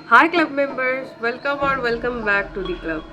हाय club members, welcome और welcome back to the club.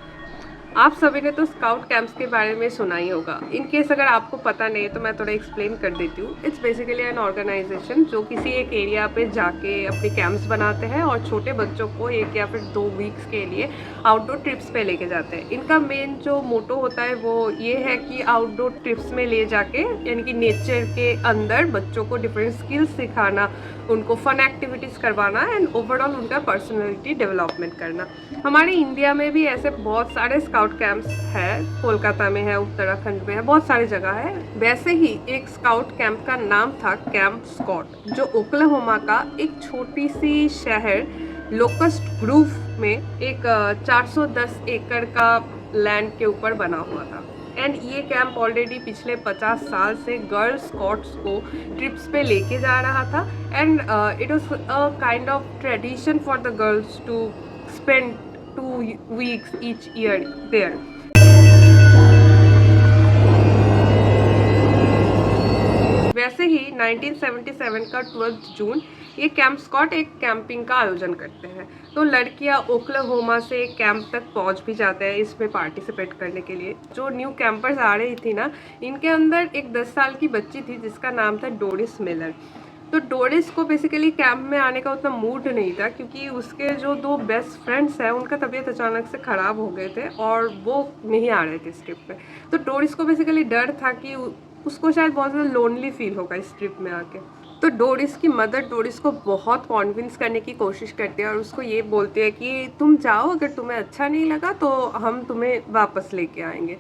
आप सभी ने तो स्काउट कैंप्स के बारे में सुना ही होगा। इन केस अगर आपको पता नहीं है तो मैं थोड़ा एक्सप्लेन कर देती हूँ। इट्स बेसिकली एन ऑर्गेनाइजेशन जो किसी एक एरिया पे जाके अपने कैंप्स बनाते हैं और छोटे बच्चों को 1 या फिर 2 वीक्स के लिए आउटडोर ट्रिप्स पे लेके जाते हैं। इनका मेन जो मोटो होता है वो ये है कि आउटडोर ट्रिप्स में ले जाके यानी कि नेचर के अंदर बच्चों को डिफरेंट स्किल्स सिखाना, उनको फन एक्टिविटीज़ करवाना एंड ओवरऑल उनका पर्सनैलिटी डेवलपमेंट करना। हमारे इंडिया में भी ऐसे बहुत सारे स्काउट कैंप्स है, कोलकाता में है, उत्तराखंड में है, बहुत सारी जगह है। वैसे ही एक स्काउट कैंप का नाम था कैंप स्कॉट, जो ओक्लाहोमा का एक छोटी सी शहर लोकस्ट ग्रूव में एक 410 एकड़ का लैंड के ऊपर बना हुआ था। एंड ये कैंप ऑलरेडी पिछले 50 साल से गर्ल स्कॉट्स को ट्रिप्स पे लेके जा रहा था। And it was a kind of tradition for the girls to spend 2 weeks each year there. वैसे ही 1977 का 12 जून ये कैंप स्कॉट एक कैंपिंग का आयोजन करते हैं। तो लड़कियां ओक्लाहोमा से कैंप तक पहुंच भी जाते हैं इसमें पार्टिसिपेट करने के लिए। जो न्यू कैंपर्स आ रही थी ना, इनके अंदर एक 10 साल की बच्ची थी जिसका नाम था डोरिस मिलर। तो डोरिस को बेसिकली कैंप में आने का उतना मूड नहीं था क्योंकि उसके जो 2 बेस्ट फ्रेंड्स हैं उनका तबीयत अचानक से ख़राब हो गए थे और वो नहीं आ रहे थे इस ट्रिप पे। तो डोरिस को बेसिकली डर था कि उसको शायद बहुत ज़्यादा लोनली फील होगा इस ट्रिप में आके। तो डोरिस की मदर डोरिस को बहुत कॉन्विंस करने की कोशिश करती है और उसको ये बोलती है कि तुम जाओ, अगर तुम्हें अच्छा नहीं लगा तो हम तुम्हें वापस लेके आएंगे।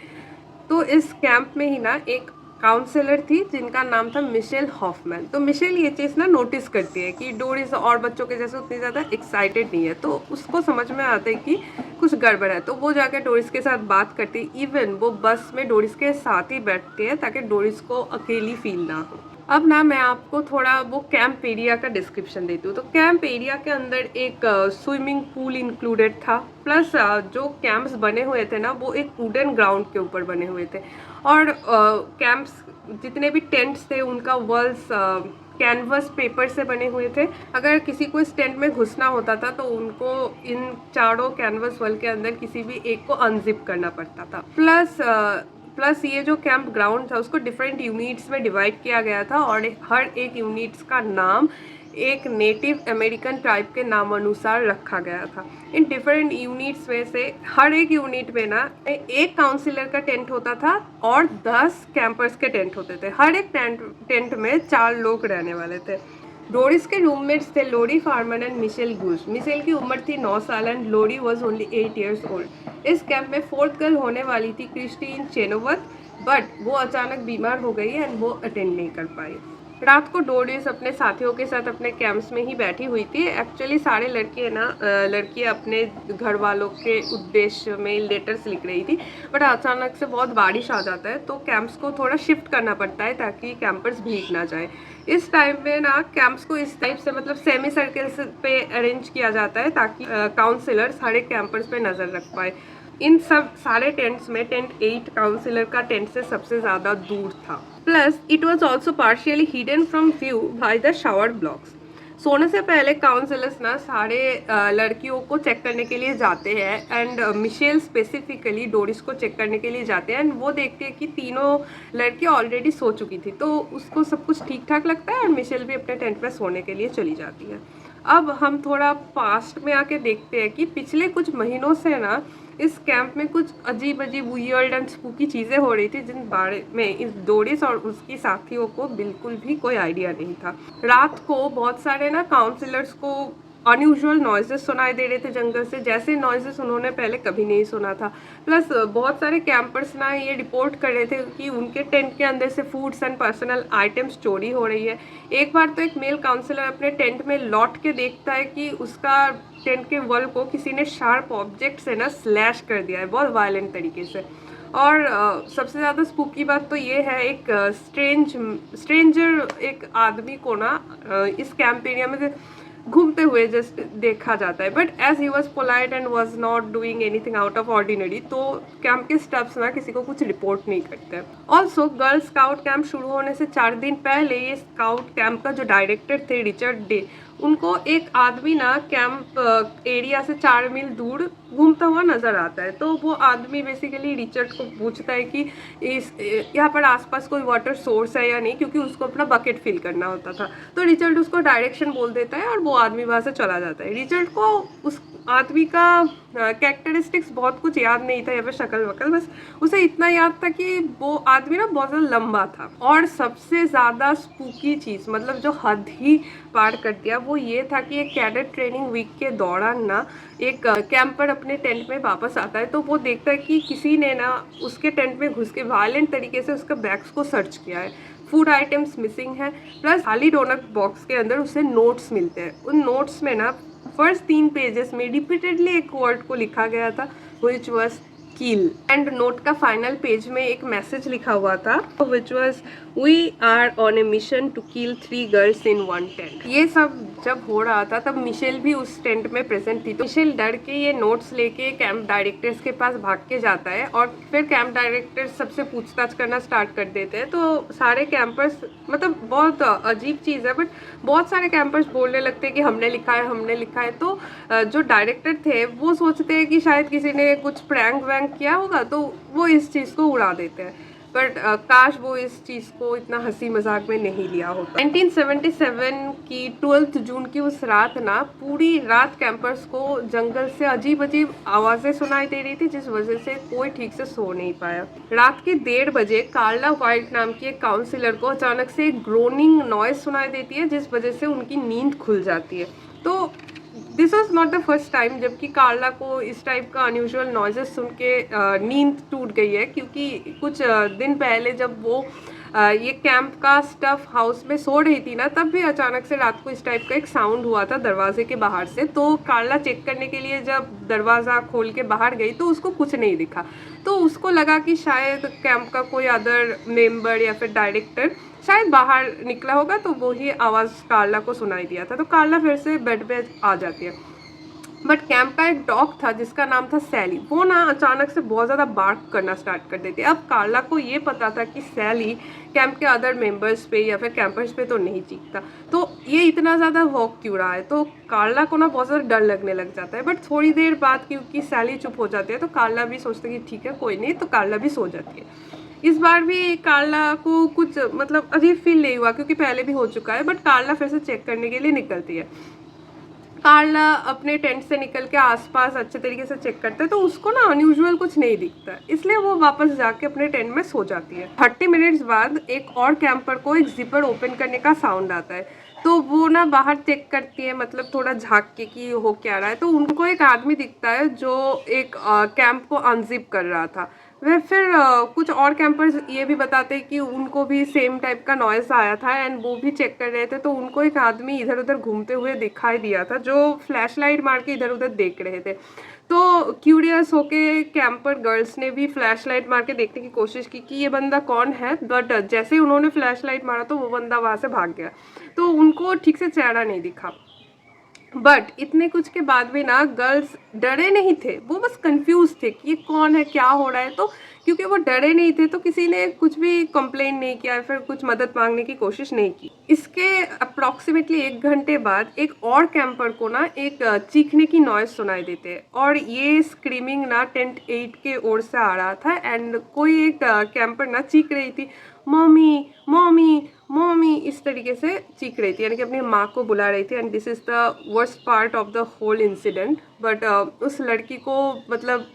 तो इस कैंप में ही ना एक काउंसलर थी जिनका नाम था मिशेल हॉफमैन। तो मिशेल ये चीज़ ना नोटिस करती है कि डोरिस और बच्चों के जैसे उतनी ज़्यादा एक्साइटेड नहीं है। तो उसको समझ में आता है कि कुछ गड़बड़ है। तो वो जाकर डोरिस के साथ बात करती है। इवन वो बस में डोरिस के साथ ही बैठती है ताकि डोरिस को अकेली फील ना हो। अब ना मैं आपको थोड़ा वो कैंप एरिया का डिस्क्रिप्शन देती हूँ। तो कैंप एरिया के अंदर एक स्विमिंग पूल इंक्लूडेड था। प्लस जो कैंप्स बने हुए थे ना वो एक वुडन ग्राउंड के ऊपर बने हुए थे। और कैंप्स जितने भी टेंट्स थे उनका वॉल्स कैनवस पेपर से बने हुए थे। अगर किसी को इस टेंट में घुसना होता था तो उनको इन चारों कैनवस वॉल के अंदर किसी भी एक को अनजिप करना पड़ता था। प्लस ये जो कैंप ग्राउंड था उसको डिफरेंट यूनिट्स में डिवाइड किया गया था और हर एक यूनिट्स का नाम एक नेटिव अमेरिकन ट्राइब के नाम अनुसार रखा गया था। इन डिफरेंट यूनिट्स में से हर एक यूनिट में ना एक काउंसिलर का टेंट होता था और 10 कैंपर्स के टेंट होते थे। हर एक टेंट में 4 लोग रहने वाले थे। डोरिस के रूममेट्स थे Lori Farman and Michelle Gush. Michelle की उम्र थी 9 साल and Lori was only 8 years old. इस कैंप में 4th गर्ल होने वाली थी क्रिस्टीन चेनोवत, बट वो अचानक बीमार हो गई एंड वो अटेंड नहीं कर पाई। रात को डोरिस अपने साथियों के साथ अपने कैंप्स में ही बैठी हुई थी। एक्चुअली सारे लड़कियां अपने घर वालों के उद्देश्य में लेटर्स लिख रही थी। बट अचानक से बहुत बारिश आ जाता है तो कैंप्स को थोड़ा शिफ्ट करना पड़ता है ताकि कैंपर्स भीग ना जाए। इस टाइम में ना कैंप्स को इस टाइप से मतलब सेमी सर्कल्स पे अरेंज किया जाता है ताकि काउंसिलर्स हर एक कैंपर्स पे नज़र रख पाए। इन सब सारे टेंट्स में टेंट 8 काउंसिलर का टेंट से सबसे ज़्यादा दूर था। Plus it was also partially hidden from view by the shower blocks. सोने से पहले काउंसलर्स ना सारे लड़कियों को चेक करने के लिए जाते हैं एंड मिशेल स्पेसिफिकली डोरिस को चेक करने के लिए जाते हैं एंड वो देखते हैं कि तीनों लड़कियां ऑलरेडी सो चुकी थी। तो उसको सब कुछ ठीक ठाक लगता है और मिशेल भी अपने टेंट में सोने के लिए चली जाती है। अब हम थोड़ा पास्ट में आके देखते हैं कि पिछले कुछ महीनों से ना इस कैंप में कुछ अजीब अजीब वियर्ड एंड स्पूकी चीज़ें हो रही थी जिन बारे में इस डोरिस और उसकी साथियों को बिल्कुल भी कोई आइडिया नहीं था। रात को बहुत सारे ना काउंसलर्स को अनयूजुअल नॉइजेस सुनाई दे रहे थे जंगल से, जैसे नॉइजेस उन्होंने पहले कभी नहीं सुना था। प्लस बहुत सारे कैंपर्स ना ये रिपोर्ट कर रहे थे कि उनके टेंट के अंदर से फूड्स एंड पर्सनल आइटम्स चोरी हो रही है। एक बार तो एक मेल काउंसलर अपने टेंट में लौट के देखता है कि उसका टेंट के वॉल को किसी ने शार्प ऑब्जेक्ट से ना स्लैश कर दिया है बहुत वायलेंट तरीके से। और सबसे ज़्यादा स्पूकी बात तो ये है, एक स्ट्रेंजर एक आदमी को ना इस कैंप एरिया में घूमते हुए जस्ट देखा जाता है। But as he was polite and was not doing anything out of ordinary, तो कैंप के स्टाफ्स ना किसी को कुछ रिपोर्ट नहीं करते। ऑल्सो गर्ल स्काउट कैंप शुरू होने से 4 दिन पहले ये स्काउट कैंप का जो डायरेक्टर थे रिचर्ड डे, उनको एक आदमी ना कैंप एरिया से 4 मील दूर घूमता हुआ नजर आता है। तो वो आदमी बेसिकली रिचर्ड को पूछता है कि इस यहाँ पर आसपास कोई वाटर सोर्स है या नहीं, क्योंकि उसको अपना बकेट फिल करना होता था। तो रिचर्ड उसको डायरेक्शन बोल देता है और वो आदमी वहाँ से चला जाता है। रिचर्ड को उस आदमी का कैरेक्टरिस्टिक्स बहुत कुछ याद नहीं था या फिर शक्ल वकल, बस उसे इतना याद था कि वो आदमी ना बहुत ज़्यादा लंबा था। और सबसे ज़्यादा स्पूकी चीज़, मतलब जो हद ही पार कर दिया, वो ये था कि एक कैडेट ट्रेनिंग वीक के दौरान ना एक कैंपर अपने टेंट में वापस आता है। तो वो देखता है कि किसी ने ना उसके टेंट में घुस के वायलेंट तरीके से उसका बैग्स को सर्च किया है। फूड आइटम्स मिसिंग है, प्लस खाली डोनट बॉक्स के अंदर उसे नोट्स मिलते हैं। उन नोट्स में ना फर्स्ट 3 पेजेस में रिपीटेडली एक वर्ड को लिखा गया था, which was kill. And note का फाइनल पेज में एक मैसेज लिखा हुआ था, which was we are on a mission to kill 3 girls in 1 tent. ये सब जब हो रहा था तब मिशेल भी उस टेंट में प्रेजेंट थी। तो मिशेल डर के ये नोट्स लेके कैंप डायरेक्टर्स के पास भाग के जाता है और फिर कैंप डायरेक्टर्स सबसे पूछताछ करना स्टार्ट कर देते हैं। तो सारे कैंपर्स, मतलब बहुत अजीब चीज़ है, बट बहुत सारे कैंपर्स बोलने लगते हैं कि हमने लिखा है, हमने लिखा है। तो जो डायरेक्टर थे वो सोचते हैं कि शायद किसी ने कुछ प्रैंक वैंक किया होगा, तो वो इस चीज़ को उड़ा देते हैं। बट काश वो इस चीज़ को इतना हंसी मजाक में नहीं लिया होता। 1977 की 12 जून की उस रात ना पूरी रात कैंपर्स को जंगल से अजीब अजीब आवाज़ें सुनाई दे रही थी, जिस वजह से कोई ठीक से सो नहीं पाया। रात के 1:30 बजे कार्ला वाइट नाम की एक काउंसिलर को अचानक से एक ग्रोनिंग नॉइज सुनाई देती है, जिस वजह से उनकी नींद खुल जाती है। तो this was not the first time जबकि कार्ला को इस टाइप का अनयूजुअल नॉइजेस सुन के नींद टूट गई है, क्योंकि कुछ दिन पहले जब वो ये कैंप का स्टफ हाउस में सो रही थी ना, तब भी अचानक से रात को इस टाइप का एक साउंड हुआ था दरवाजे के बाहर से। तो कार्ला चेक करने के लिए जब दरवाज़ा खोल के बाहर गई तो उसको कुछ नहीं दिखा। तो उसको लगा कि शायद कैंप का कोई अदर मेंबर या फिर डायरेक्टर शायद बाहर निकला होगा, तो वो ही आवाज़ कार्ला को सुनाई दिया था। तो कार्ला फिर से बेड पे आ जाती है। बट कैंप का एक डॉग था जिसका नाम था सैली, वो ना अचानक से बहुत ज़्यादा बार्क करना स्टार्ट कर देती है। अब कार्ला को ये पता था कि सैली कैंप के अदर मेंबर्स पे या फिर कैंपर्स पे तो नहीं चीखता, तो ये इतना ज़्यादा वॉक क्यों रहा है। तो कार्ला को ना बहुत ज़्यादा डर लगने लग जाता है। बट थोड़ी देर बाद क्योंकि सैली चुप हो जाती है तो कार्ला भी सोचती है कि ठीक है कोई नहीं, तो कार्ला भी सो जाती है। इस बार भी कार्ला को कुछ मतलब अजीब फील नहीं हुआ, क्योंकि पहले भी हो चुका है। बट कार्ला फिर से चेक करने के लिए निकलती है। कार्ला अपने टेंट से निकल के आसपास अच्छे तरीके से चेक करता है, तो उसको ना अनयूजुअल कुछ नहीं दिखता, इसलिए वो वापस जाके अपने टेंट में सो जाती है। 30 मिनट्स बाद एक और कैंपर को एक जिपर ओपन करने का साउंड आता है। तो वो ना बाहर चेक करती है, मतलब थोड़ा झाँक के कि हो क्या रहा है। तो उनको एक आदमी दिखता है जो एक कैंप को अनजिप कर रहा था। वह फिर कुछ और कैंपर्स ये भी बताते हैं कि उनको भी सेम टाइप का नॉइज़ आया था एंड वो भी चेक कर रहे थे। तो उनको एक आदमी इधर उधर घूमते हुए दिखाई दिया था जो फ्लैश लाइट मार के इधर उधर देख रहे थे। तो क्यूरियस होके कैंपर गर्ल्स ने भी फ्लैश लाइट मार के देखने की कोशिश की कि ये बंदा कौन है। बट जैसे ही उन्होंने फ्लैश लाइट मारा तो वो बंदा वहाँ से भाग गया, तो उनको ठीक से चेहरा नहीं दिखा। बट इतने कुछ के बाद भी ना गर्ल्स डरे नहीं थे, वो बस कंफ्यूज थे कि ये कौन है, क्या हो रहा है। तो क्योंकि वो डरे नहीं थे तो किसी ने कुछ भी कंप्लेन नहीं किया या फिर कुछ मदद मांगने की कोशिश नहीं की। इसके अप्रॉक्सीमेटली 1 घंटे बाद एक और कैंपर को ना एक चीखने की नॉइज सुनाई देते हैं, और ये स्क्रीमिंग ना टेंट 8 के ओर से आ रहा था। एंड कोई एक कैंपर ना चीख रही थी, मम्मी मम्मी मम्मी, इस तरीके से चीख रही थी, यानी कि अपनी माँ को बुला रही थी। And this is the worst part of the whole incident. But उस लड़की को मतलब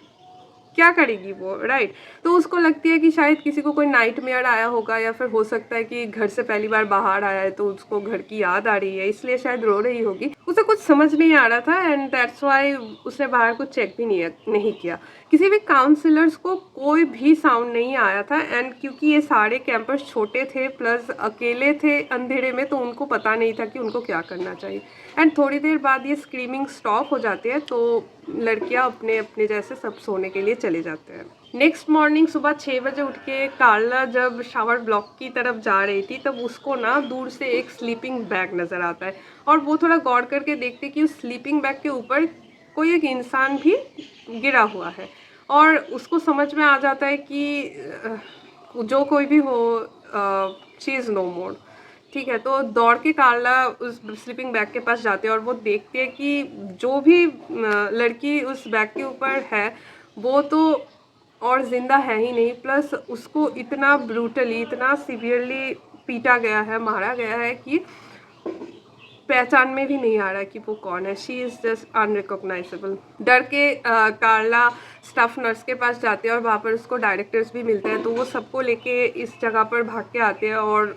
क्या करेगी वो, राइट। तो उसको लगती है कि शायद किसी को कोई नाइटमेयर आया होगा, या फिर हो सकता है कि घर से पहली बार बाहर आया है तो उसको घर की याद आ रही है, इसलिए शायद रो रही होगी। उसे कुछ समझ नहीं आ रहा था एंड दैट्स वाई उसने बाहर कुछ चेक भी नहीं किया। किसी भी काउंसलर्स को कोई भी साउंड नहीं आया था। एंड क्योंकि ये सारे कैंपर्स छोटे थे प्लस अकेले थे अंधेरे में, तो उनको पता नहीं था कि उनको क्या करना चाहिए। एंड थोड़ी देर बाद ये स्क्रीमिंग स्टॉप हो जाती है, तो लड़कियां अपने अपने जैसे सब सोने के लिए चले जाते हैं। नेक्स्ट मॉर्निंग सुबह 6 बजे उठ के कार्ला जब शावर ब्लॉक की तरफ जा रही थी तब उसको ना दूर से एक स्लीपिंग बैग नज़र आता है, और वो थोड़ा गौर करके देखते कि उस स्लीपिंग बैग के ऊपर कोई एक इंसान भी गिरा हुआ है। और उसको समझ में आ जाता है कि जो कोई भी हो, शी इज़ नो मोर, ठीक है, तो दौड़ के कार्ला उस स्लीपिंग बैग के पास जाती है और वो देखती है कि जो भी लड़की उस बैग के ऊपर है वो तो और ज़िंदा है ही नहीं, प्लस उसको इतना ब्रूटली, इतना सिवियरली पीटा गया है, मारा गया है कि पहचान में भी नहीं आ रहा कि वो कौन है। She is just unrecognisable. डर के कार्ला स्टाफ नर्स के पास जाते हैं और वहाँ पर उसको डायरेक्टर्स भी मिलते हैं, तो वो सबको लेके इस जगह पर भाग के आते हैं और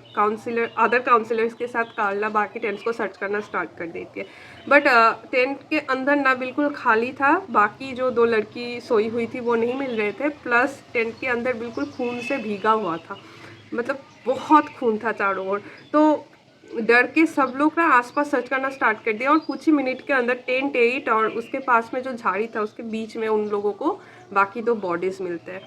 अदर काउंसिलर्स के साथ कार्ला बाकी टेंट्स को सर्च करना स्टार्ट कर देती है। बट टेंट के अंदर ना बिल्कुल खाली था, बाकी जो 2 लड़की सोई हुई थी वो नहीं मिल रहे थे, प्लस टेंट के अंदर बिल्कुल खून से भीगा हुआ था, मतलब बहुत खून था चारों ओर। तो डर के सब लोग ना आसपास सर्च करना स्टार्ट कर दिया और कुछ ही मिनट के अंदर टेंट 8 और उसके पास में जो झाड़ी था उसके बीच में उन लोगों को बाकी 2 बॉडीज मिलते हैं।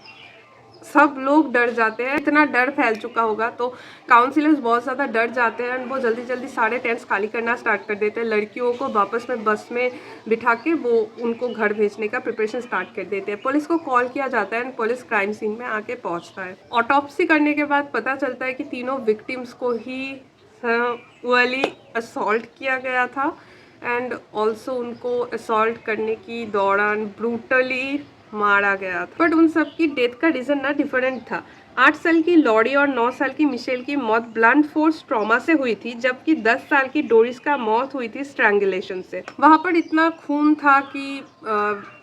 सब लोग डर जाते हैं, इतना डर फैल चुका होगा, तो काउंसिलर्स बहुत ज़्यादा डर जाते हैं। वो जल्दी जल्दी सारे टेंट्स खाली करना स्टार्ट कर देते हैं, लड़कियों को वापस में बस में बिठा के वो उनको घर भेजने का प्रिपरेशन स्टार्ट कर देते हैं। पुलिस को कॉल किया जाता है एंड पुलिस क्राइम सीन में आके पहुंचता है। ऑटोप्सी करने के बाद पता चलता है कि तीनों विक्टिम्स को ही वर्ली असॉल्ट किया गया था एंड ऑल्सो उनको असॉल्ट करने की दौरान ब्रूटली मारा गया था। बट उन सब की डेथ का रीज़न ना डिफरेंट था। 8 साल की लॉरी और 9 साल की मिशेल की मौत ब्लंट फोर्स ट्रॉमा से हुई थी, जबकि 10 साल की डोरिस का मौत हुई थी स्ट्रैंगुलेशन से। वहाँ पर इतना खून था कि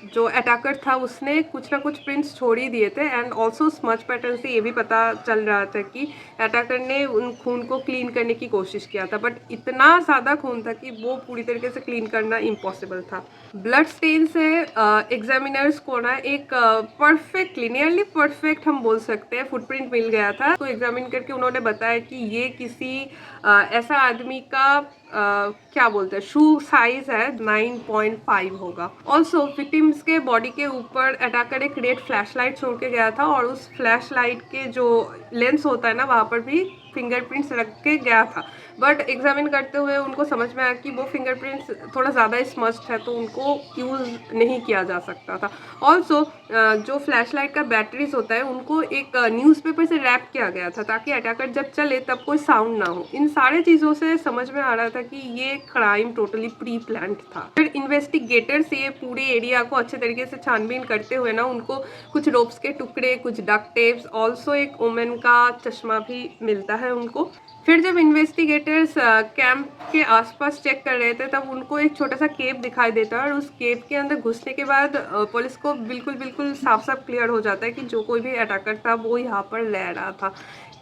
जो अटैकर था उसने कुछ ना कुछ प्रिंट्स छोड़ ही दिए थे एंड ऑल्सो स्मच पैटर्न से ये भी पता चल रहा था कि अटैकर ने उन खून को क्लीन करने की कोशिश किया था, बट इतना ज़्यादा खून था कि वो पूरी तरीके से क्लीन करना इम्पॉसिबल था। ब्लड स्टेन से एग्जामिनर्स को ना एक परफेक्टली, नियरली परफेक्ट हम बोल सकते हैं, फुटप्रिंट मिल गया था। तो एग्जामिन करके उन्होंने बताया कि ये किसी ऐसा आदमी का क्या बोलते हैं, शू साइज है 9.5 होगा। ऑल्सो विक्टिम्स के बॉडी के ऊपर अटैकर एक रेड फ्लैश लाइट छोड़ के गया था और उस फ्लैश लाइट के जो लेंस होता है ना वहाँ पर भी फिंगरप्रिंट्स रख के गया था, बट एग्जामिन करते हुए उनको समझ में आया कि वो फिंगरप्रिंट्स थोड़ा ज़्यादा स्मच्ड है तो उनको यूज़ नहीं किया जा सकता था। ऑल्सो जो फ्लैश लाइट का बैटरीज होता है उनको एक न्यूज़पेपर से रैप किया गया था ताकि अटैकर जब चले तब कोई साउंड ना हो। इन सारे चीज़ों से समझ में आ रहा था कि ये क्राइम टोटली प्री प्लान्ड था। फिर इन्वेस्टिगेटर्स ये पूरे एरिया को अच्छे तरीके से छानबीन करते हुए ना उनको कुछ रोप्स के टुकड़े, कुछ डक्ट टेप्स, ऑल्सो एक वुमेन का चश्मा भी मिलता है उनको। फिर जब इन्वेस्टिगेटर्स कैंप के आसपास चेक कर रहे थे तब उनको एक छोटा सा केव दिखाई देता है और उस केव के अंदर घुसने के बाद पुलिस को बिल्कुल साफ साफ क्लियर हो जाता है कि जो कोई भी अटैकर था वो यहाँ पर रह रहा था,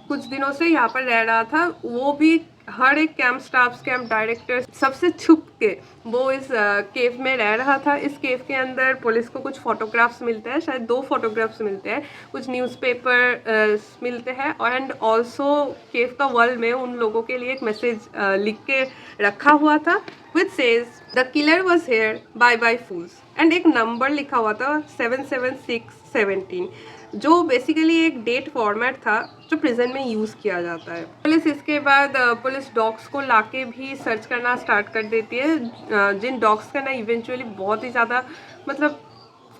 कुछ दिनों से यहाँ पर रह रहा था। वो भी हर एक कैंप स्टाफ, कैंप डायरेक्टर सबसे छुप के वो इस केव में रह रहा था। इस केव के अंदर पुलिस को कुछ फोटोग्राफ्स मिलते हैं, शायद 2 फोटोग्राफ्स मिलते हैं, कुछ न्यूज़पेपर मिलते हैं एंड ऑल्सो केव का वॉल में उन लोगों के लिए एक मैसेज लिख के रखा हुआ था which says the killer was here, bye bye fools, and एक नंबर लिखा हुआ था 77617, जो बेसिकली एक डेट फॉर्मेट था जो प्रिजन में यूज़ किया जाता है। पुलिस इसके बाद पुलिस डॉग्स को लाके भी सर्च करना स्टार्ट कर देती है, जिन डॉग्स का ना इवेंचुअली बहुत ही ज़्यादा मतलब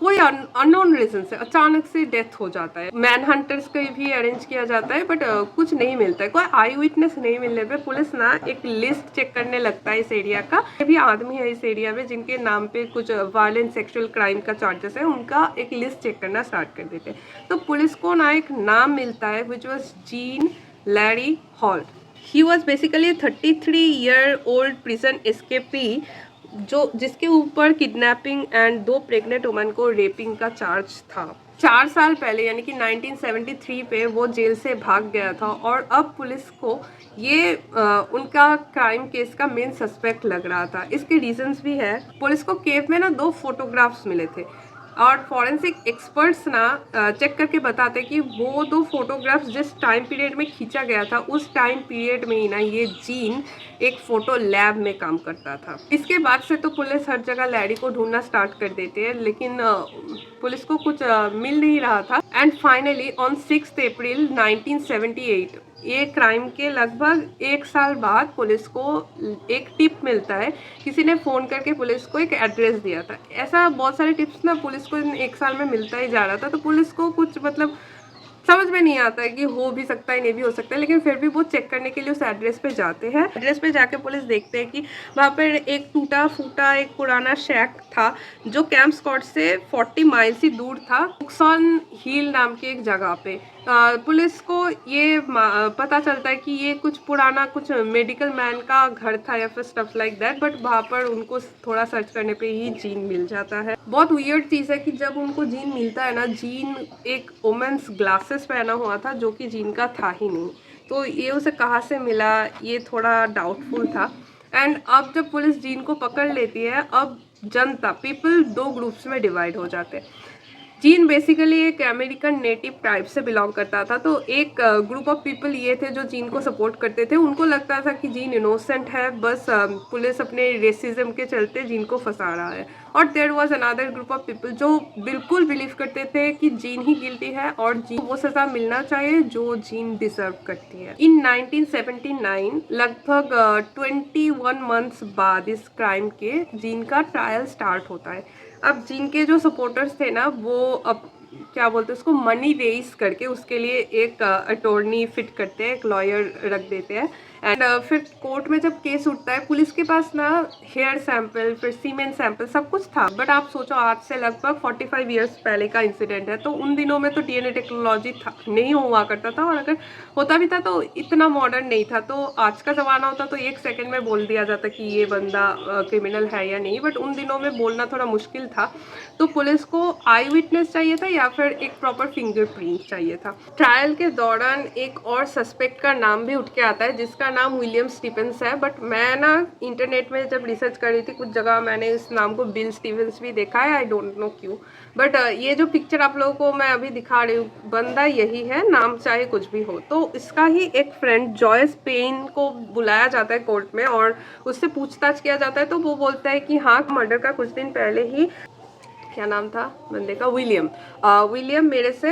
कोई अननोन रीजन से अचानक से डेथ हो जाता है। मैन हंटर्स को भी अरेंज किया जाता है बट कुछ नहीं मिलता है, कोई आई विटनेस नहीं मिलने पे पुलिस ना एक लिस्ट चेक करने लगता है इस एरिया का। ये भी आदमी है इस एरिया में जिनके नाम पे कुछ वायलेंट सेक्सुअल क्राइम का चार्जेस है, उनका एक लिस्ट चेक करना स्टार्ट कर देते हैं। तो पुलिस को ना एक नाम मिलता है which was Gene Larry Holt. He was basically 33-year-old prison escapee जिसके ऊपर किडनैपिंग एंड 2 प्रेग्नेंट वुमेन को रेपिंग का चार्ज था। 4 साल पहले यानी कि 1973 पे वो जेल से भाग गया था और अब पुलिस को ये उनका क्राइम केस का मेन सस्पेक्ट लग रहा था। इसके रीजंस भी है। पुलिस को केव में ना 2 फोटोग्राफ्स मिले थे और फॉरेंसिक एक्सपर्ट्स ना चेक करके बताते कि वो 2 फोटोग्राफ्स जिस टाइम पीरियड में खींचा गया था उस टाइम पीरियड में ही ना ये जीन एक फ़ोटो लैब में काम करता था। इसके बाद से तो पुलिस हर जगह लैरी को ढूंढना स्टार्ट कर देते हैं, लेकिन पुलिस को कुछ मिल नहीं रहा था। एंड फाइनली ऑन 6 अप्रैल 1978 ये क्राइम के लगभग 1 साल बाद पुलिस को एक टिप मिलता है। किसी ने फ़ोन करके पुलिस को एक एड्रेस दिया था। ऐसा बहुत सारे टिप्स ना पुलिस को 1 साल में मिलता ही जा रहा था, तो पुलिस को कुछ मतलब समझ में नहीं आता है कि हो भी सकता है नहीं भी हो सकता है, लेकिन फिर भी वो चेक करने के लिए उस एड्रेस पे जाते हैं। एड्रेस पे जाके पुलिस देखते हैं कि वहाँ पर एक टूटा फूटा एक पुराना शैक था जो कैंप स्कॉट से 40 माइल्स ही दूर था, नुकसान हिल नाम की एक जगह पे। पुलिस को ये पता चलता है कि ये कुछ पुराना कुछ मेडिकल मैन का घर था या फिर स्टफ लाइक दैट, बट वहाँ पर उनको थोड़ा सर्च करने पे ही जीन मिल जाता है। बहुत वियर्ड चीज़ है कि जब उनको जीन मिलता है ना, जीन एक वुमेन्स ग्लासेस पहना हुआ था जो कि जीन का था ही नहीं, तो ये उसे कहाँ से मिला ये थोड़ा डाउटफुल था। एंड अब जब पुलिस जीन को पकड़ लेती है, अब जनता पीपल दो ग्रुप्स में डिवाइड हो जाते हैं। जीन बेसिकली एक अमेरिकन नेटिव ट्राइब से बिलोंग करता था, तो एक ग्रुप ऑफ पीपल ये थे जो जीन को सपोर्ट करते थे। उनको लगता था कि जीन इनोसेंट है, बस पुलिस अपने रेसिज्म के चलते जीन को फंसा रहा है। और there was another group of people जो बिल्कुल बिलीव करते थे कि जीन ही गिल्टी है और जीन वो सजा मिलना चाहिए जो जीन डिजर्व करती है। इन 1979 लगभग 21 मंथ्स बाद इस क्राइम के जीन का ट्रायल स्टार्ट होता है। अब जीन के जो सपोर्टर्स थे ना, वो अब क्या बोलते हैं उसको मनी रेस करके उसके लिए एक अटॉर्नी फिट करते हैं, एक लॉयर रख देते हैं। एंड फिर कोर्ट में जब केस उठता है, पुलिस के पास ना हेयर सैंपल फिर सीमेंट सैंपल सब कुछ था। बट आप सोचो आज से लगभग 45 ईयर्स पहले का इंसिडेंट है, तो उन दिनों में तो डीएनए टेक्नोलॉजी नहीं हुआ करता था, और अगर होता भी था तो इतना मॉडर्न नहीं था। तो आज का ज़माना होता तो 1 सेकेंड में बोल दिया जाता कि ये बंदा क्रिमिनल है या नहीं, बट उन दिनों में बोलना थोड़ा मुश्किल था। तो पुलिस को आई विटनेस चाहिए था या फिर एक प्रॉपर फिंगरप्रिंट चाहिए था। ट्रायल के दौरान एक और सस्पेक्ट का नाम भी उठ के आता है जिसका नाम विलियम स्टीफेंस है। बट मैं ना इंटरनेट में जब रिसर्च कर रही थी कुछ जगह मैंने इस नाम को बिल स्टीफेंस भी देखा है, आई डोंट नो क्यों। बट ये जो पिक्चर आप लोगों को मैं अभी दिखा रही हूँ, बंदा यही है, नाम चाहे कुछ भी हो। तो इसका ही एक फ्रेंड जॉयस पेन को बुलाया जाता है कोर्ट में और उससे पूछताछ किया जाता है। तो वो बोलता है कि हाँ, मर्डर का कुछ दिन पहले ही, क्या नाम था बंदे का, विलियम मेरे से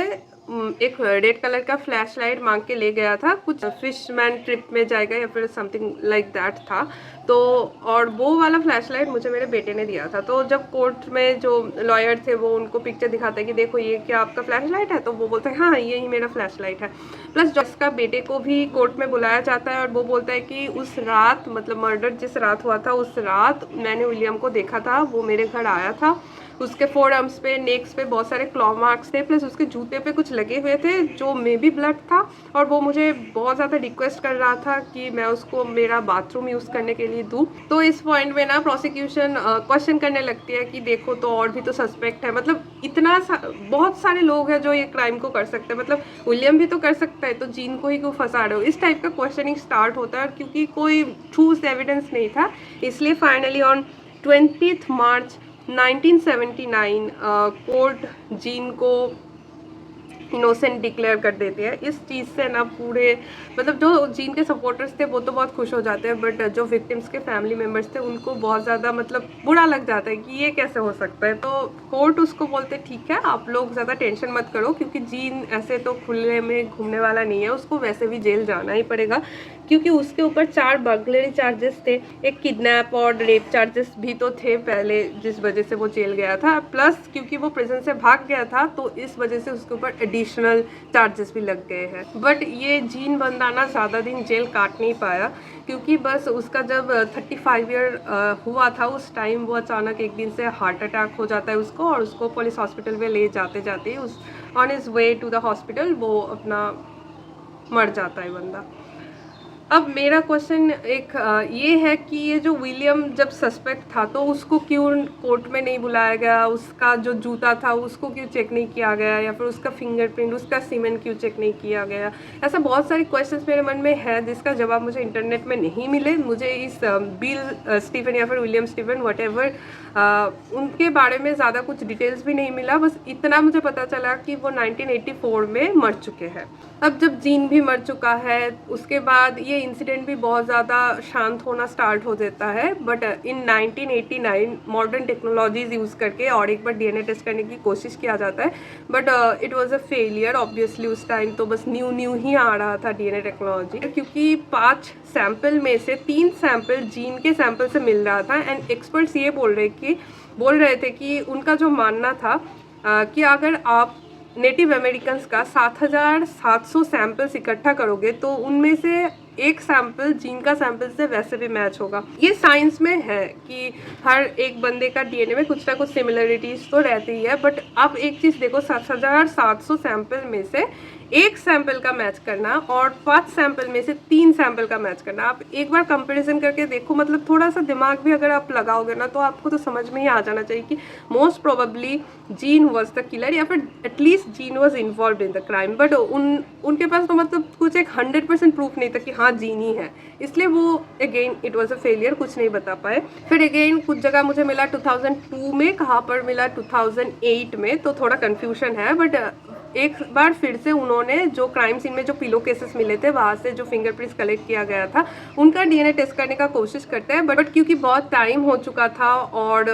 एक रेड कलर का फ्लैश लाइट मांग के ले गया था, कुछ फिशमैन ट्रिप में जाएगा या फिर समथिंग लाइक दैट था। तो और वो वाला फ्लैश लाइट मुझे मेरे बेटे ने दिया था। तो जब कोर्ट में जो लॉयर थे वो उनको पिक्चर दिखाते हैं कि देखो ये क्या आपका फ्लैश लाइट है, तो वो बोलते हैं हाँ यही मेरा फ्लैश लाइट है। प्लस जॉयस का बेटे को भी कोर्ट में बुलाया जाता है और वो बोलता है कि उस रात, मतलब मर्डर जिस रात हुआ था उस रात मैंने विलियम को देखा था, वो मेरे घर आया था। उसके फोर आर्म्स पे, नेक्स पे बहुत सारे क्लॉ मार्क्स थे, प्लस उसके जूते पे कुछ लगे हुए थे जो मे बी ब्लड था। और वो मुझे बहुत ज़्यादा रिक्वेस्ट कर रहा था कि मैं उसको मेरा बाथरूम यूज़ करने के लिए दूँ। तो इस पॉइंट में ना प्रोसिक्यूशन क्वेश्चन करने लगती है कि देखो तो और भी तो सस्पेक्ट है, मतलब बहुत सारे लोग हैं जो ये क्राइम को कर सकते हैं, मतलब विलियम भी तो कर सकता है, तो जीन को ही क्यों फंसा रहे हो। इस टाइप का क्वेश्चनिंग स्टार्ट होता है। क्योंकि कोई ठोस एविडेंस नहीं था, इसलिए finally on 20 March 1979 court gene को इनोसेंट डिक्लेयर कर देते हैं। इस चीज़ से ना पूरे, मतलब जो जीन के सपोर्टर्स थे वो तो बहुत खुश हो जाते हैं, बट जो विक्टिम्स के फैमिली मेम्बर्स थे उनको बहुत ज़्यादा मतलब बुरा लग जाता है कि ये कैसे हो सकता है। तो कोर्ट उसको बोलते ठीक है, आप लोग ज़्यादा टेंशन मत करो, क्योंकि जीन ऐसे तो खुले में घूमने वाला नहीं है, उसको वैसे भी जेल जाना ही पड़ेगा, क्योंकि उसके ऊपर 4 बर्गलरी चार्जेस थे, एक किडनैप और रेप चार्जेस भी तो थे पहले, जिस वजह से वो जेल गया था। प्लस क्योंकि वो प्रिजन से भाग गया था तो इस वजह से उसके ऊपर एडिशनल चार्जेस भी लग गए हैं। बट ये जीन बंदा ना ज़्यादा दिन जेल काट नहीं पाया, क्योंकि बस उसका जब 35 ईयर हुआ था उस टाइम वो अचानक एक दिन से हार्ट अटैक हो जाता है उसको, और उसको पुलिस हॉस्पिटल में ले जाते जाते उस on his way to the hospital वो अपना मर जाता है बंदा। अब मेरा क्वेश्चन एक ये है कि ये जो विलियम जब सस्पेक्ट था तो उसको क्यों कोर्ट में नहीं बुलाया गया, उसका जो जूता था उसको क्यों चेक नहीं किया गया, या फिर उसका फिंगरप्रिंट, उसका सीमेंट क्यों चेक नहीं किया गया। ऐसा बहुत सारे क्वेश्चंस मेरे मन में है जिसका जवाब मुझे इंटरनेट में नहीं मिले। मुझे इस बिल स्टीफन या फिर विलियम स्टीफन वटेवर उनके बारे में ज़्यादा कुछ डिटेल्स भी नहीं मिला। बस इतना मुझे पता चला कि वो 1984 में मर चुके हैं। अब जब जीन भी मर चुका है उसके बाद ये इंसिडेंट भी बहुत ज़्यादा शांत होना स्टार्ट हो जाता है। But in 1989 modern technologies use करके और एक बार डीएनए टेस्ट करने की कोशिश किया जाता है, but it was a failure obviously. उस टाइम तो बस न्यू ही आ रहा था डीएनए टेक्नोलॉजी, क्योंकि 5 सैंपल में से 3 सैंपल जीन के सैंपल से मिल रहा था। एंड एक्सपर्ट्स ये बोल रहे थे कि उनका जो मानना था कि अगर आप नेटिव अमेरिकन्स का 7,700 सैंपल्स इकट्ठा करोगे तो उनमें से एक सैंपल जीन का सैंपल से वैसे भी मैच होगा। ये साइंस में है कि हर एक बंदे का डीएनए में कुछ ना कुछ सिमिलरिटीज तो रहती ही है, बट आप एक चीज़ देखो, 7,700 सैंपल में से एक सैंपल का मैच करना और 5 सैंपल में से 3 सैंपल का मैच करना, आप एक बार कंपैरिजन करके देखो। मतलब थोड़ा सा दिमाग भी अगर आप लगाओगे ना तो आपको तो समझ में ही आ जाना चाहिए कि most probably gene was the killer, या फिर at least gene was involve in the crime. But उनके पास तो मतलब कुछ एक 100% प्रूफ नहीं था कि हाँ जीन ही है, इसलिए वो again it was a failure, कुछ नहीं बता पाए। फिर अगेन कुछ जगह मुझे मिला 2002 में, कहाँ पर मिला 2008 में, तो थोड़ा कन्फ्यूजन है। बट एक बार फिर से उन्होंने जो क्राइम सीन में जो पिलो केसेस मिले थे वहाँ से जो फिंगरप्रिंट्स कलेक्ट किया गया था उनका डीएनए टेस्ट करने का कोशिश करते हैं, बट क्योंकि बहुत टाइम हो चुका था और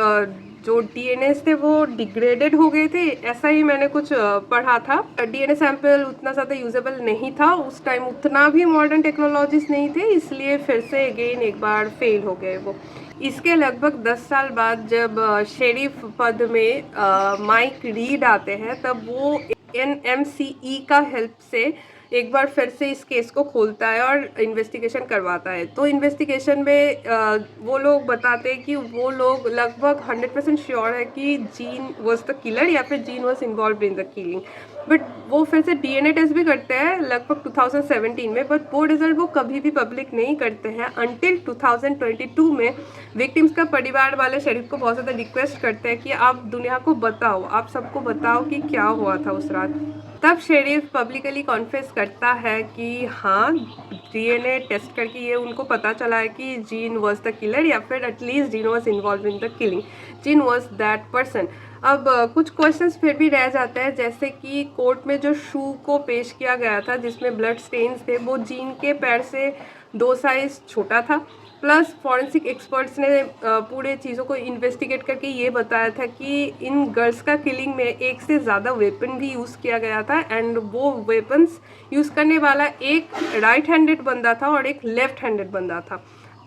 जो डीएनए थे वो डिग्रेडेड हो गए थे, ऐसा ही मैंने कुछ पढ़ा था। डीएनए सैंपल उतना ज़्यादा यूजेबल नहीं था उस टाइम, उतना भी मॉडर्न टेक्नोलॉजीज नहीं थे, इसलिए फिर से अगेन एक बार फेल हो गए वो। इसके लगभग 10 साल बाद जब शेरिफ पद में माइक रीड आते हैं, तब वो NMCE का हेल्प से एक बार फिर से इस केस को खोलता है और इन्वेस्टिगेशन करवाता है। तो इन्वेस्टिगेशन में वो लोग बताते हैं कि वो लोग लगभग 100% श्योर है कि जीन वॉज द किलर या फिर gene was involve in the killing. But वो फिर से डीएनए टेस्ट भी करते हैं लगभग 2017 में, बट वो रिजल्ट वो कभी भी पब्लिक नहीं करते हैं अंटिल 2022 में। विक्टिम्स का परिवार वाले शेरिफ को बहुत ज़्यादा रिक्वेस्ट करते हैं कि आप दुनिया को बताओ, आप सबको बताओ कि क्या हुआ था उस रात। तब शेरिफ पब्लिकली कॉन्फेस करता है कि हाँ, डीएनए टेस्ट करके ये उनको पता चला है कि जीन वॉज द किलर, या फिर at least gene was involve in the killing, gene was that person. अब कुछ क्वेश्चंस फिर भी रह जाते हैं, जैसे कि कोर्ट में जो शू को पेश किया गया था जिसमें ब्लड स्टेन्स थे, वो जीन के पैर से 2 साइज छोटा था। प्लस फॉरेंसिक एक्सपर्ट्स ने पूरे चीज़ों को इन्वेस्टिगेट करके ये बताया था कि इन गर्ल्स का किलिंग में एक से ज़्यादा वेपन भी यूज़ किया गया था, एंड वो वेपन्स यूज़ करने वाला एक राइट हैंडेड बंदा था और एक लेफ्ट हैंडेड बंदा था।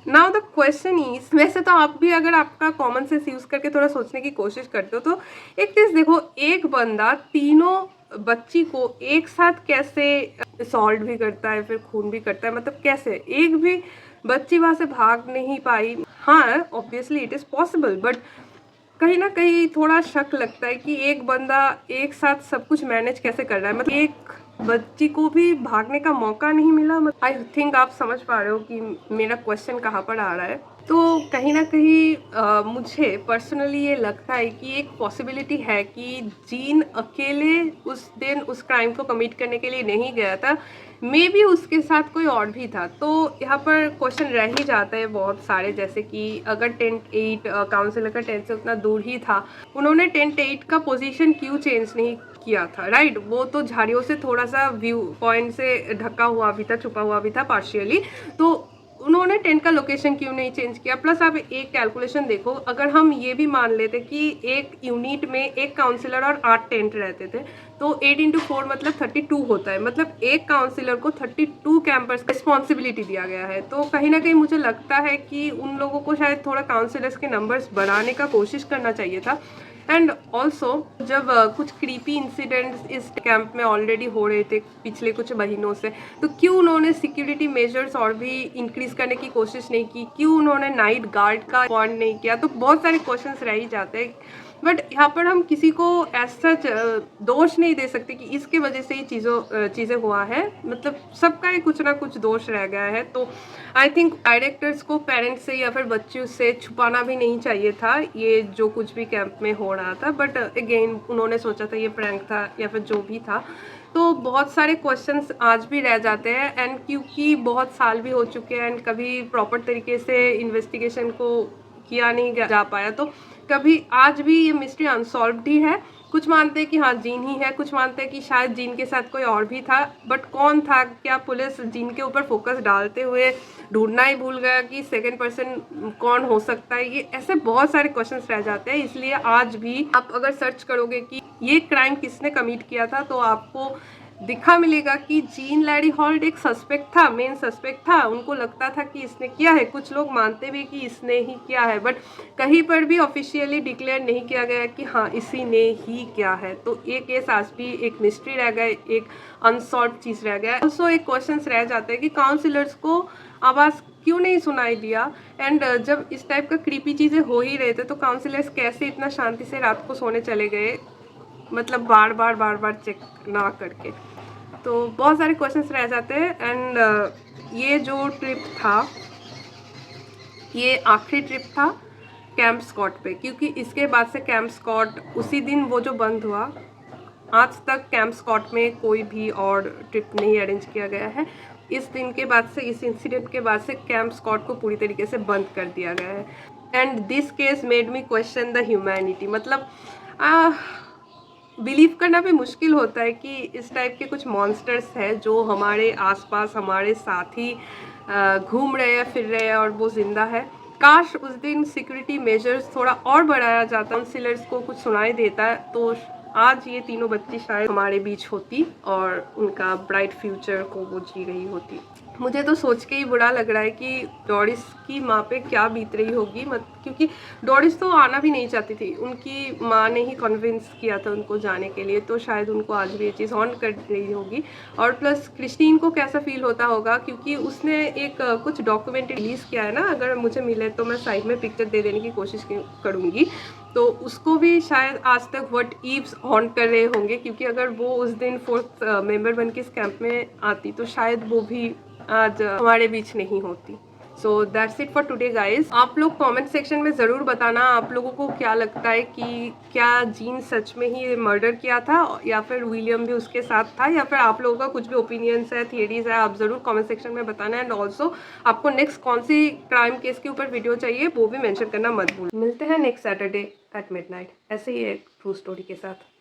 नाउ द क्वेश्चन इज, वैसे तो आप भी अगर आपका कॉमन सेंस यूज़ करके थोड़ा सोचने की कोशिश करते हो तो एक चीज़ देखो, एक बंदा तीनों बच्ची को एक साथ कैसे असॉल्ट भी करता है, फिर खून भी करता है, मतलब कैसे एक भी बच्ची वहाँ से भाग नहीं पाई। हाँ, obviously it is possible, but कहीं ना कहीं थोड़ा शक लगता है कि एक बंदा एक साथ सब कुछ मैनेज कैसे कर रहा है, मतलब एक बच्ची को भी भागने का मौका नहीं मिला। आई थिंक आप समझ पा रहे हो कि मेरा क्वेश्चन कहाँ पर आ रहा है। तो कहीं ना कहीं मुझे पर्सनली ये लगता है कि एक पॉसिबिलिटी है कि जीन अकेले उस दिन उस क्राइम को कमिट करने के लिए नहीं गया था, मे बी उसके साथ कोई और भी था। तो यहाँ पर क्वेश्चन रह ही जाता है बहुत सारे, जैसे कि अगर टेंट 8 काउंसिलर का टेंट से उतना दूर ही था, उन्होंने टेंट 8 का पोजीशन क्यों चेंज नहीं किया था, राइट? वो तो झाड़ियों से थोड़ा सा व्यू पॉइंट से ढका हुआ भी था, छुपा हुआ भी था पार्शियली, तो उन्होंने टेंट का लोकेशन क्यों नहीं चेंज किया? प्लस आप एक कैलकुलेशन देखो, अगर हम ये भी मान लेते कि एक यूनिट में एक काउंसिलर और 8 टेंट रहते थे, तो 8 × 4 मतलब 32 होता है, मतलब एक काउंसिलर को 32 कैंपर्स रिस्पॉन्सिबिलिटी दिया गया है। तो कहीं ना कहीं मुझे लगता है कि उन लोगों को शायद थोड़ा काउंसिलर्स के नंबर्स बढ़ाने का कोशिश करना चाहिए था। एंड ऑल्सो जब कुछ क्रीपी इंसिडेंट्स इस कैंप में ऑलरेडी हो रहे थे पिछले कुछ महीनों से, तो क्यों उन्होंने सिक्योरिटी मेजर्स और भी इंक्रीज करने की कोशिश नहीं की? क्यों उन्होंने नाइट गार्ड का अपॉइंट नहीं किया? तो बहुत सारे क्वेश्चंस रह ही जाते हैं, बट यहाँ पर हम किसी को ऐसा दोष नहीं दे सकते कि इसके वजह से ही चीज़ें हुआ है, मतलब सबका ही कुछ ना कुछ दोष रह गया है। तो आई थिंक डायरेक्टर्स को पेरेंट्स से या फिर बच्चों से छुपाना भी नहीं चाहिए था ये जो कुछ भी कैंप में हो रहा था, बट अगेन उन्होंने सोचा था ये प्रैंक था या फिर जो भी था। तो बहुत सारे क्वेश्चंस आज भी रह जाते हैं, एंड क्योंकि बहुत साल भी हो चुके हैं एंड कभी प्रॉपर तरीके से इन्वेस्टिगेशन को किया नहीं जा पाया, तो कभी आज भी ये मिस्ट्री अनसॉल्व्ड ही है। कुछ मानते हैं कि हाँ जीन ही है, कुछ मानते हैं कि शायद जीन के साथ कोई और भी था, बट कौन था? क्या पुलिस जीन के ऊपर फोकस डालते हुए ढूंढना ही भूल गया कि सेकंड पर्सन कौन हो सकता है? ये ऐसे बहुत सारे क्वेश्चंस रह जाते हैं। इसलिए आज भी आप अगर सर्च करोगे कि ये क्राइम किसने कमिट किया था, तो आपको दिखा मिलेगा कि जीन लैरी हॉल्ट एक सस्पेक्ट था, मेन सस्पेक्ट था। उनको लगता था कि इसने किया है, कुछ लोग मानते भी कि इसने ही किया है, बट कहीं पर भी ऑफिशियली डिक्लेयर नहीं किया गया कि हाँ इसी ने ही किया है। तो ये केस आज भी एक मिस्ट्री रह गया, एक अनसॉल्व चीज़ रह गया। ऑल्सो एक क्वेश्चन रह जाता है कि काउंसिलर्स को आवाज़ क्यों नहीं सुनाई दिया। एंड जब इस टाइप का क्रीपी चीज़ें हो ही रहे थे तो काउंसिलर्स कैसे इतना शांति से रात को सोने चले गए, मतलब बार बार चेक ना करके। तो बहुत सारे क्वेश्चंस रह जाते हैं। एंड ये जो ट्रिप था, ये आखिरी ट्रिप था कैंप स्कॉट पे, क्योंकि इसके बाद से कैंप स्कॉट उसी दिन वो जो बंद हुआ, आज तक कैंप स्कॉट में कोई भी और ट्रिप नहीं अरेंज किया गया है। इस दिन के बाद से, इस इंसिडेंट के बाद से कैंप स्कॉट को पूरी तरीके से बंद कर दिया गया है। And this case made me question the humanity. मतलब बिलीव करना भी मुश्किल होता है कि इस टाइप के कुछ मॉन्स्टर्स हैं जो हमारे आसपास हमारे साथ ही घूम रहे हैं, फिर रहे हैं और वो जिंदा है। काश उस दिन सिक्योरिटी मेजर्स थोड़ा और बढ़ाया जाता, काउंसिलर्स को कुछ सुनाई देता है तो आज ये तीनों बच्ची शायद हमारे बीच होती और उनका ब्राइट फ्यूचर को वो जी रही होती। मुझे तो सोच के ही बुरा लग रहा है कि डोरिस की माँ पे क्या बीत रही होगी, क्योंकि डोरिस तो आना भी नहीं चाहती थी, उनकी माँ ने ही कन्विंस किया था उनको जाने के लिए, तो शायद उनको आज भी ये चीज़ हॉन्ट कर रही होगी। और प्लस क्रिस्टीन को कैसा फील होता होगा, क्योंकि उसने एक कुछ डॉक्यूमेंट रिलीज़ किया है ना, अगर मुझे मिले तो मैं साइड में पिक्चर दे देने की कोशिश करूँगी। तो उसको भी शायद आज तक व्हाट इव्स हॉन्ट कर रहे होंगे, क्योंकि अगर वो उस दिन 4th मेंबर बन के इस कैंप में आती तो शायद वो भी आज हमारे बीच नहीं होती। So that's it for today guys. आप लोग कमेंट सेक्शन में ज़रूर बताना आप लोगों को क्या लगता है कि क्या जीन सच में ही मर्डर किया था या फिर विलियम भी उसके साथ था, या फिर आप लोगों का कुछ भी ओपिनियंस है, थियरीज है, आप ज़रूर कमेंट सेक्शन में बताना। एंड ऑल्सो आपको नेक्स्ट कौन सी क्राइम केस के ऊपर वीडियो चाहिए वो भी मेंशन करना मत भूल। मिलते हैं नेक्स्ट सैटरडे एट मिडनाइट ऐसे ही एक ट्रू स्टोरी के साथ।